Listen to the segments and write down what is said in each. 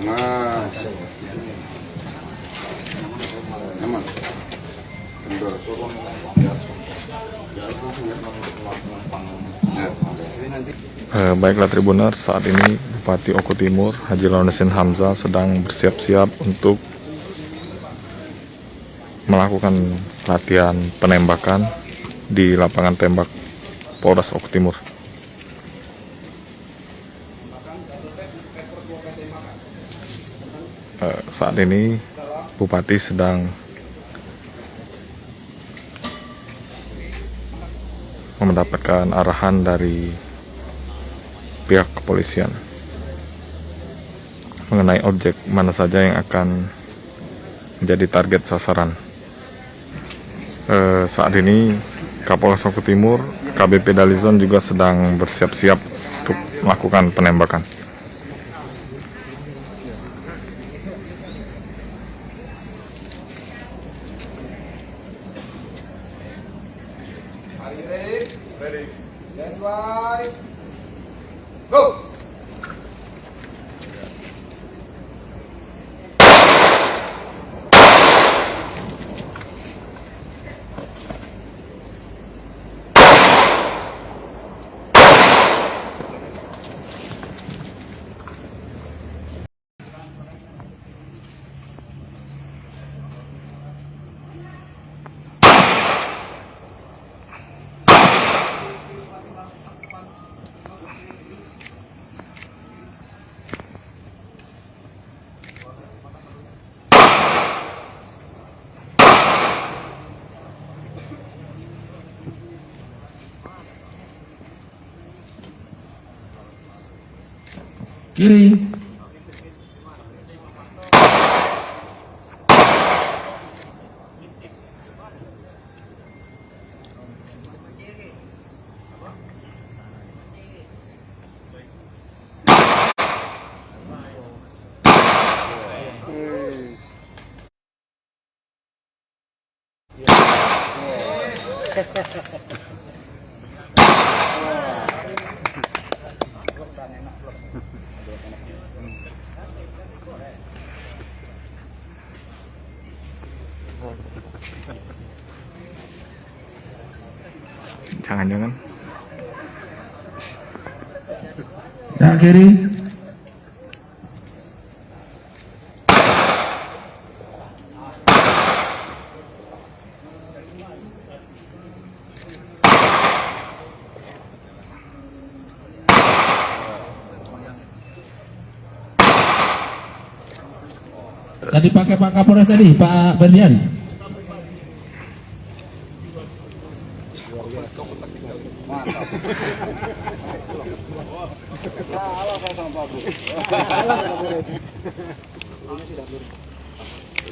Nah, aman. Kendor. Baiklah Tribuners, saat ini Bupati Oku Timur Haji Launuddin Hamzah sedang bersiap-siap untuk melakukan latihan penembakan di lapangan tembak Polres Oku Timur. Saat ini Bupati sedang mendapatkan arahan dari pihak kepolisian mengenai objek mana saja yang akan menjadi target sasaran. Saat ini Kapolres Oku Timur, KBP Dalizon juga sedang bersiap-siap untuk melakukan penembakan. Ready. Stand by. Go. Kiri. Jangan-jangan Ya, kiri. Tadi pakai Pak Kapolres tadi, Pak Berlian.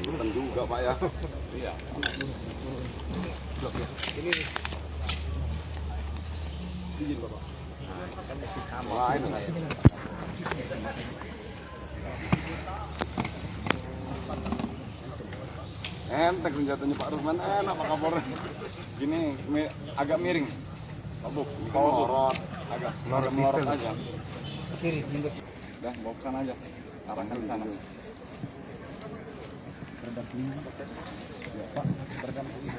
Ini juga Pak ya. Iya. Ini izin Bapak. Wah, ini enteng senjatanya Pak Rusman, enak Pak Kapolres. Gini agak miring. Tabuk, melorot, agak melorot aja. Kiri, mundur. Udah, bawa ke sana aja. Arahkan ke sana. Ya, Pak, terekam sini.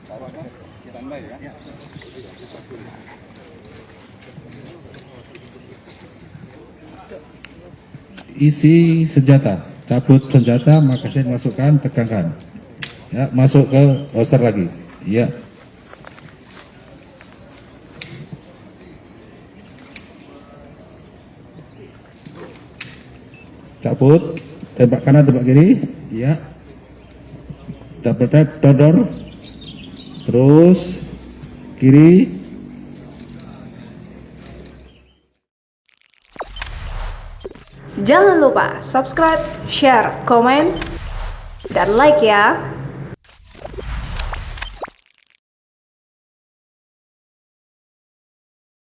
Taruhnya standby ya. Isi senjata, cabut senjata, magasin masukkan, tegangkan. Ya, masuk ke holster lagi. Ya. Cabut, tembak kanan, tembak kiri. Ya. Double tap, dodor. Terus kiri. Jangan lupa subscribe, share, komen, dan like ya.